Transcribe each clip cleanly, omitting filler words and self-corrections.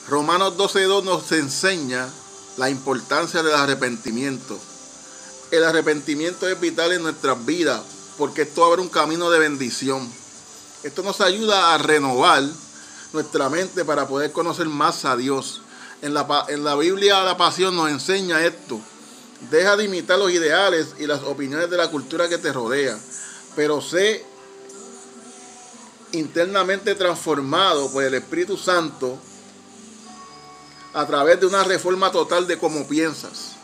Romanos 12:2 nos enseña la importancia del arrepentimiento. El arrepentimiento es vital en nuestras vidas porque esto abre un camino de bendición. Esto nos ayuda a renovar nuestra mente para poder conocer más a Dios. En la Biblia la Pasión nos enseña esto. Deja de imitar los ideales y las opiniones de la cultura que te rodea, pero sé internamente transformado por el Espíritu Santo a través de una reforma total de cómo piensas.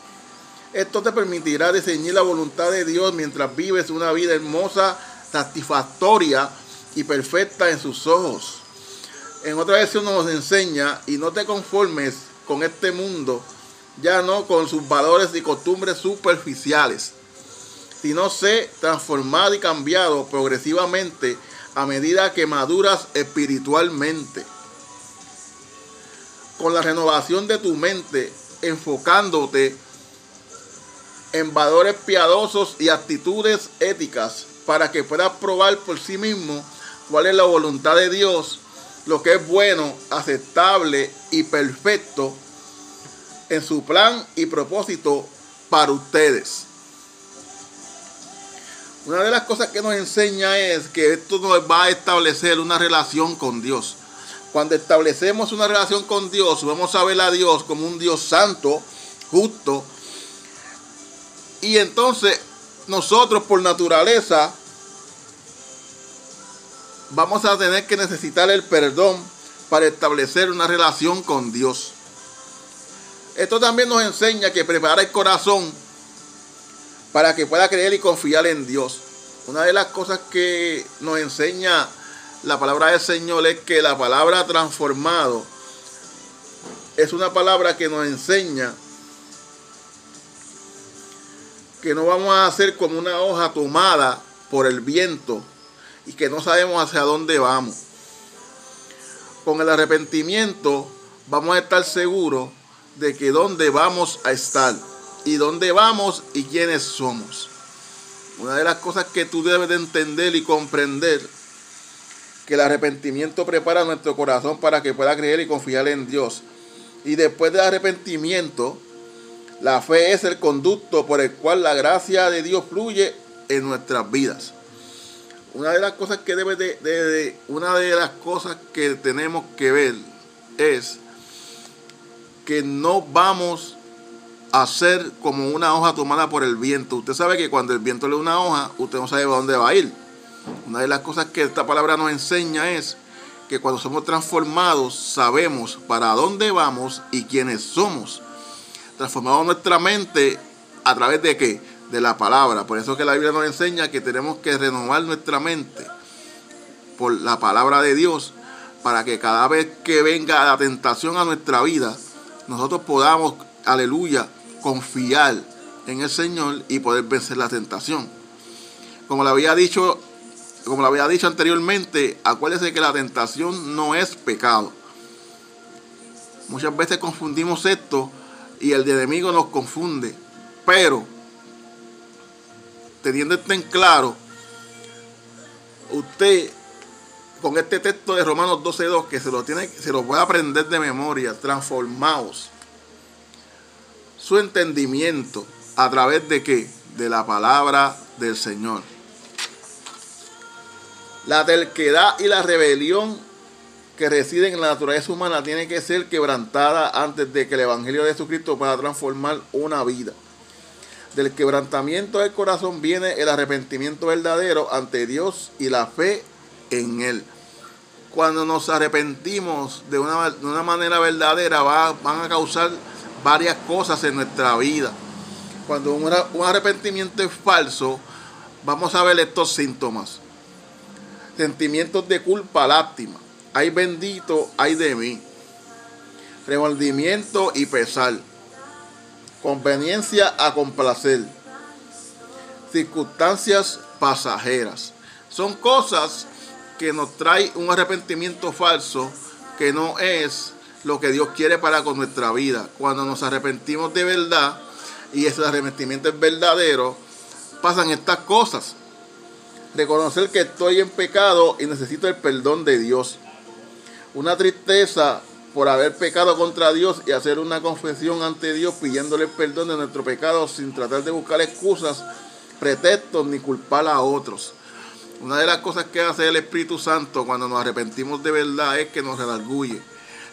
Esto te permitirá discernir la voluntad de Dios mientras vives una vida hermosa, satisfactoria y perfecta en sus ojos. En otra versión nos enseña: y no te conformes con este mundo, ya no con sus valores y costumbres superficiales, sino sé transformado y cambiado progresivamente a medida que maduras espiritualmente. Con la renovación de tu mente, enfocándote en valores piadosos y actitudes éticas para que puedas probar por sí mismo cuál es la voluntad de Dios, lo que es bueno, aceptable y perfecto en su plan y propósito para ustedes. Una de las cosas que nos enseña es que esto nos va a establecer una relación con Dios. Cuando establecemos una relación con Dios, vamos a ver a Dios como un Dios santo, justo. Y entonces nosotros por naturaleza vamos a tener que necesitar el perdón para establecer una relación con Dios. Esto también nos enseña que prepara el corazón para que pueda creer y confiar en Dios. Una de las cosas que nos enseña la palabra del Señor es que la palabra transformado es una palabra que nos enseña que no vamos a ser como una hoja tomada por el viento y que no sabemos hacia dónde vamos. Con el arrepentimiento vamos a estar seguros de que dónde vamos a estar y dónde vamos y quiénes somos. Una de las cosas que tú debes de entender y comprender, que el arrepentimiento prepara nuestro corazón para que pueda creer y confiar en Dios. Y después del arrepentimiento, la fe es el conducto por el cual la gracia de Dios fluye en nuestras vidas. Una de las cosas que tenemos que ver es que no vamos a ser como una hoja tomada por el viento. Usted sabe que cuando el viento le da una hoja, usted no sabe a dónde va a ir. Una de las cosas que esta palabra nos enseña es que cuando somos transformados, sabemos para dónde vamos y quiénes somos. Transformamos nuestra mente a través de ¿qué? De la palabra. Por eso que la Biblia nos enseña que tenemos que renovar nuestra mente por la palabra de Dios, para que cada vez que venga la tentación a nuestra vida, nosotros podamos, aleluya, confiar en el Señor y poder vencer la tentación. Como lo había dicho anteriormente, acuérdese que la tentación no es pecado. Muchas veces confundimos esto y el enemigo nos confunde, pero teniendo esto en claro, usted con este texto de Romanos 12:2, que se lo puede aprender de memoria, transformaos su entendimiento a través de ¿qué? De la palabra del Señor. La terquedad y la rebelión que residen en la naturaleza humana tiene que ser quebrantada antes de que el Evangelio de Jesucristo pueda transformar una vida. Del quebrantamiento del corazón viene el arrepentimiento verdadero ante Dios y la fe en Él. Cuando nos arrepentimos de una manera verdadera, van a causar varias cosas en nuestra vida. Cuando un arrepentimiento es falso, vamos a ver estos síntomas: sentimientos de culpa, lástima, ay bendito, ay de mí, remordimiento y pesar, conveniencia a complacer, circunstancias pasajeras. Son cosas que nos trae un arrepentimiento falso, que no es lo que Dios quiere para con nuestra vida. Cuando nos arrepentimos de verdad y ese arrepentimiento es verdadero, pasan estas cosas: reconocer que estoy en pecado y necesito el perdón de Dios, una tristeza por haber pecado contra Dios y hacer una confesión ante Dios pidiéndole perdón de nuestro pecado sin tratar de buscar excusas, pretextos ni culpar a otros. Una de las cosas que hace el Espíritu Santo cuando nos arrepentimos de verdad es que nos redarguye.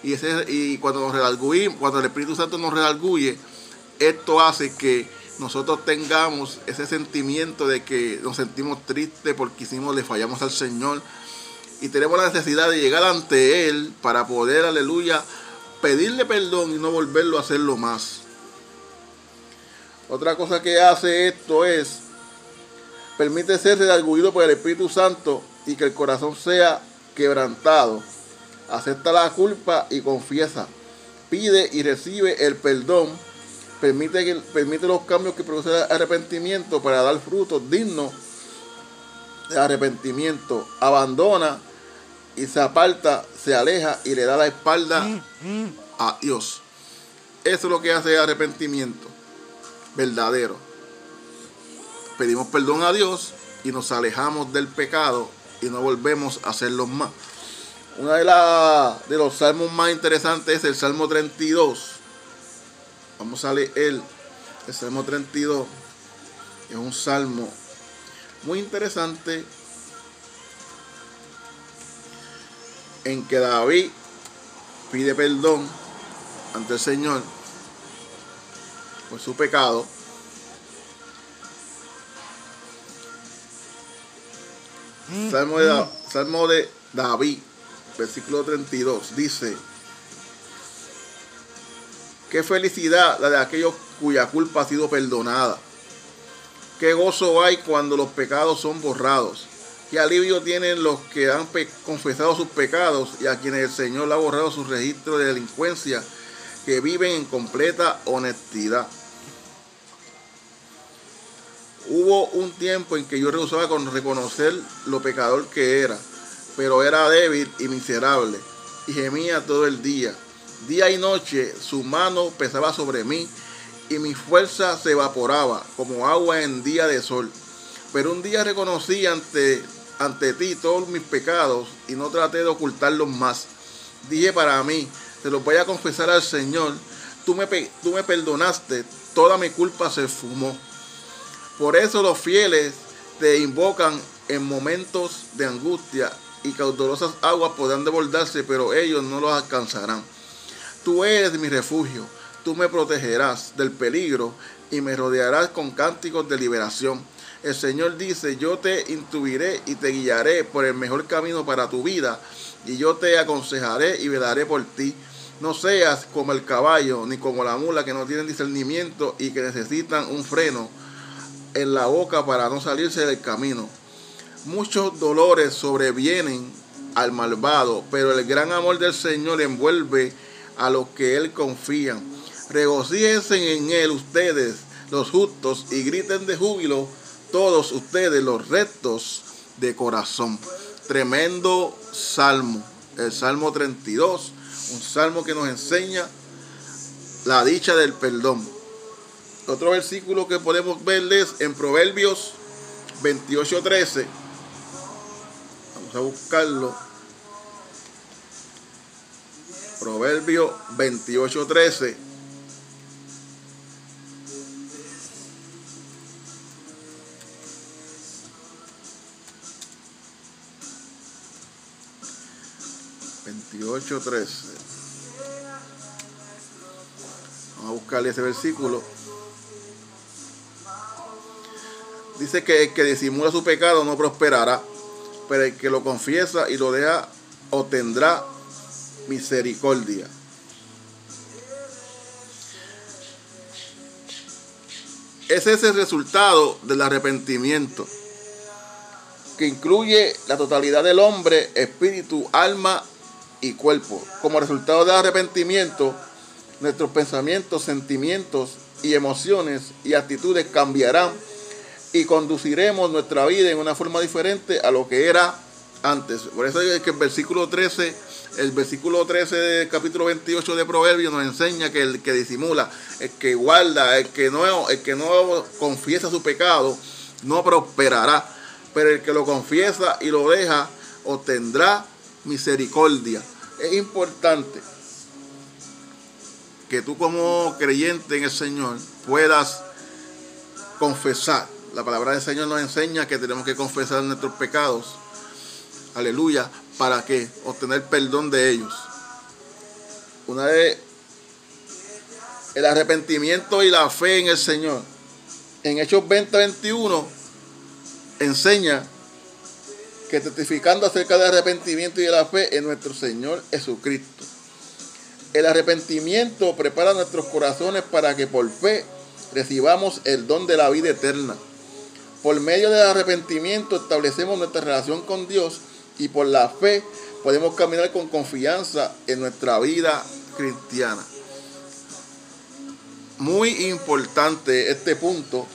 Y cuando el Espíritu Santo nos redarguye, esto hace que nosotros tengamos ese sentimiento de que nos sentimos tristes porque le fallamos al Señor. Y tenemos la necesidad de llegar ante Él para poder, aleluya, pedirle perdón y no volverlo a hacerlo más. Otra cosa que hace esto es, permite ser redarguido por el Espíritu Santo y que el corazón sea quebrantado. Acepta la culpa y confiesa. Pide y recibe el perdón. Permite los cambios que produce el arrepentimiento para dar frutos dignos de arrepentimiento. Abandona y se aparta, se aleja y le da la espalda a Dios. Eso es lo que hace el arrepentimiento verdadero. Pedimos perdón a Dios y nos alejamos del pecado y no volvemos a hacerlo más. Uno de los salmos más interesantes es el Salmo 32. Vamos a leer el Salmo 32. Es un salmo muy interesante en que David pide perdón ante el Señor por su pecado. Salmo de David, versículo 32, dice: qué felicidad la de aquellos cuya culpa ha sido perdonada. Qué gozo hay cuando los pecados son borrados. Qué alivio tienen los que han confesado sus pecados y a quienes el Señor ha borrado su registro de delincuencia, que viven en completa honestidad. Hubo un tiempo en que yo rehusaba con reconocer lo pecador que era, pero era débil y miserable, y gemía todo el día. Día y noche su mano pesaba sobre mí, y mi fuerza se evaporaba como agua en día de sol. Pero un día reconocí ante ti todos mis pecados, y no traté de ocultarlos más. Dije para mí, te los voy a confesar al Señor, tú me perdonaste, toda mi culpa se esfumó. Por eso los fieles te invocan en momentos de angustia, y caudalosas aguas podrán desbordarse, pero ellos no los alcanzarán. Tú eres mi refugio, tú me protegerás del peligro y me rodearás con cánticos de liberación. El Señor dice: yo te instruiré y te guiaré por el mejor camino para tu vida, y yo te aconsejaré y velaré por ti. No seas como el caballo ni como la mula, que no tienen discernimiento y que necesitan un freno en la boca para no salirse del camino. Muchos dolores sobrevienen al malvado, pero el gran amor del Señor envuelve a los que Él confían. Regocíjense en Él ustedes, los justos, y griten de júbilo todos ustedes, los rectos de corazón. Tremendo salmo, el Salmo 32, un salmo que nos enseña la dicha del perdón. Otro versículo que podemos verles en Proverbios 28:13. Vamos a buscarlo. Proverbios 28:13. Vamos a buscarle ese versículo. Dice que el que disimula su pecado no prosperará, pero el que lo confiesa y lo deja obtendrá misericordia. Ese es el resultado del arrepentimiento, que incluye la totalidad del hombre, espíritu, alma y cuerpo. Como resultado del arrepentimiento, nuestros pensamientos, sentimientos y emociones y actitudes cambiarán, y conduciremos nuestra vida en una forma diferente a lo que era antes. Por eso es que el versículo 13 del capítulo 28 de Proverbios nos enseña que el que disimula, el que guarda, el que no confiesa su pecado, no prosperará, pero el que lo confiesa y lo deja obtendrá misericordia. Es importante que tú como creyente en el Señor puedas confesar. La palabra del Señor nos enseña que tenemos que confesar nuestros pecados. Aleluya. ¿Para qué? Obtener perdón de ellos. Una vez el arrepentimiento y la fe en el Señor. En Hechos 20:21 enseña que testificando acerca del arrepentimiento y de la fe en nuestro Señor Jesucristo. El arrepentimiento prepara nuestros corazones para que por fe recibamos el don de la vida eterna. Por medio del arrepentimiento establecemos nuestra relación con Dios y por la fe podemos caminar con confianza en nuestra vida cristiana. Muy importante este punto,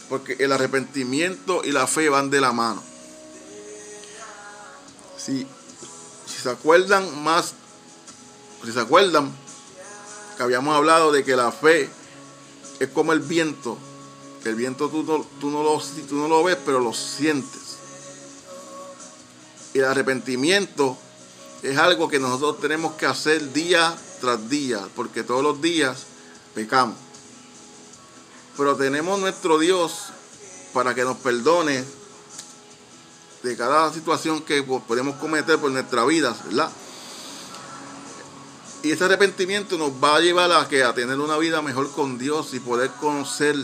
porque el arrepentimiento y la fe van de la mano. Si se acuerdan que habíamos hablado de que la fe es como el viento. El viento tú no lo ves, pero lo sientes. Y el arrepentimiento es algo que nosotros tenemos que hacer día tras día, porque todos los días pecamos. Pero tenemos nuestro Dios para que nos perdone de cada situación que podemos cometer por nuestra vida, ¿verdad? Y ese arrepentimiento nos va a llevar a tener una vida mejor con Dios y poder conocer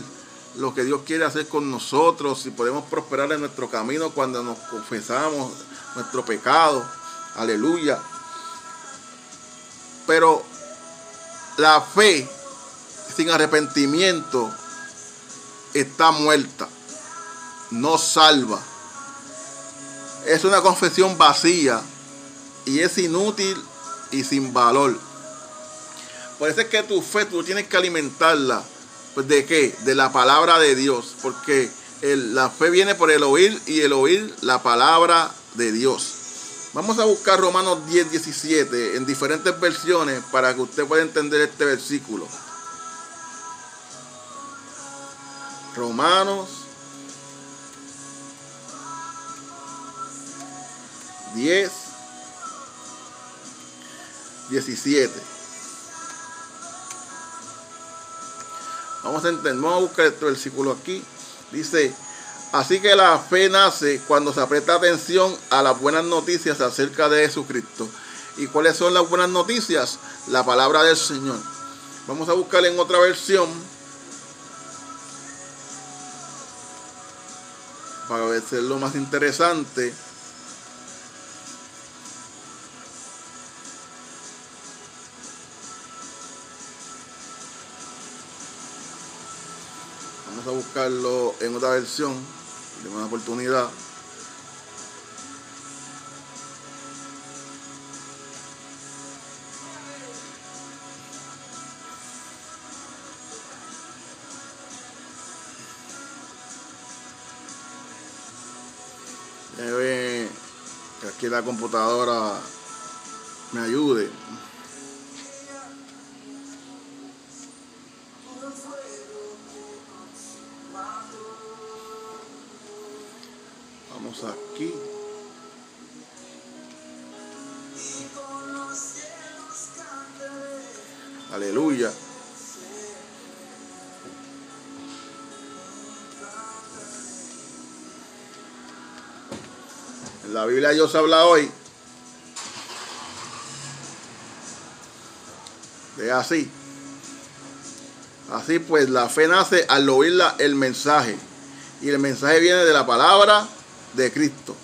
lo que Dios quiere hacer con nosotros, y podemos prosperar en nuestro camino cuando nos confesamos nuestro pecado. Aleluya. Pero la fe sin arrepentimiento está muerta, no salva. Es una confesión vacía y es inútil y sin valor. Por eso es que tu fe tú tienes que alimentarla. Pues ¿de qué? De la palabra de Dios. Porque la fe viene por el oír y el oír la palabra de Dios. Vamos a buscar Romanos 10:17 en diferentes versiones para que usted pueda entender este versículo. Romanos 10:17. Vamos a buscar este versículo aquí. Dice: así que la fe nace cuando se presta atención a las buenas noticias acerca de Jesucristo. ¿Y cuáles son las buenas noticias? La palabra del Señor. Vamos a buscar en otra versión para ver si es lo más interesante. Vamos a buscarlo en otra versión. Demos una oportunidad. Que aquí la computadora me ayude. Vamos aquí. Aleluya. En la Biblia Dios habla hoy de así. Así pues, la fe nace al oír el mensaje. Y el mensaje viene de la palabra de Cristo.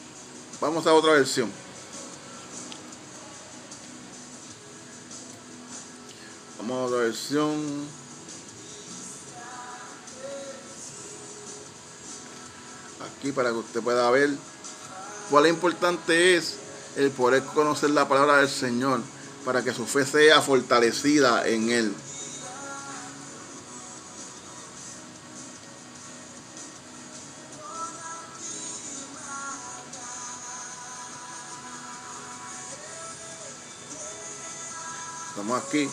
Vamos a otra versión. Vamos a otra versión. Aquí para que usted pueda ver cuál importante es el poder conocer la palabra del Señor para que su fe sea fortalecida en Él. Estamos aquí.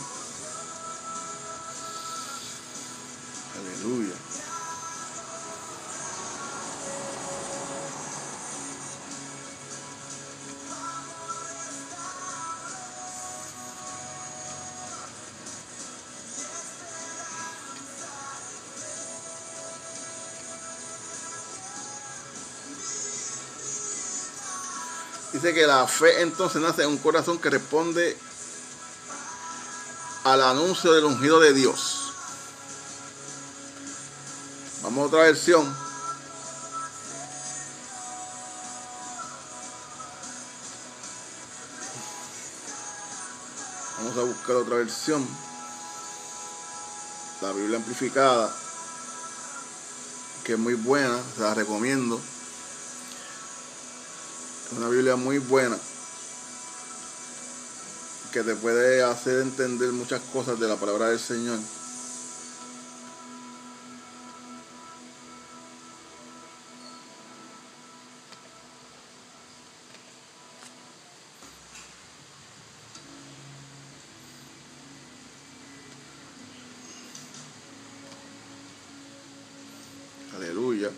Aleluya. Dice que la fe entonces nace en un corazón que responde al anuncio del ungido de Dios. Vamos a otra versión. Vamos a buscar otra versión. La Biblia amplificada, que es muy buena, se la recomiendo. Es una Biblia muy buena, que te puede hacer entender muchas cosas de la palabra del Señor. Aleluya.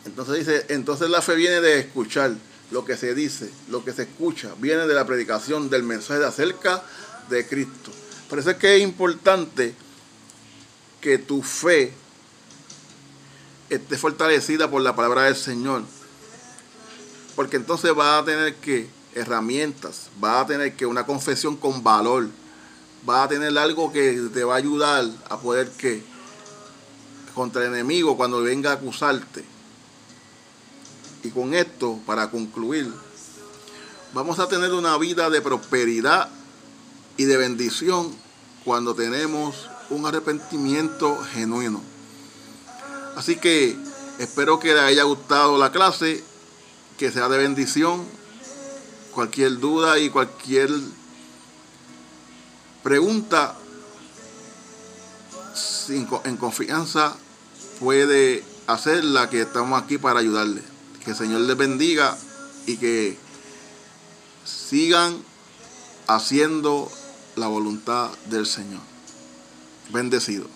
Entonces dice, entonces la fe viene de escuchar lo que se dice, lo que se escucha, viene de la predicación del mensaje acerca de Cristo. Por eso es que es importante que tu fe esté fortalecida por la palabra del Señor. Porque entonces vas a tener que herramientas, vas a tener que una confesión con valor, vas a tener algo que te va a ayudar a poder que contra el enemigo cuando venga a acusarte. Y con esto, para concluir, vamos a tener una vida de prosperidad y de bendición cuando tenemos un arrepentimiento genuino. Así que espero que les haya gustado la clase, que sea de bendición. Cualquier duda y cualquier pregunta, en confianza puede hacerla, que estamos aquí para ayudarle. Que el Señor les bendiga y que sigan haciendo la voluntad del Señor. Bendecido.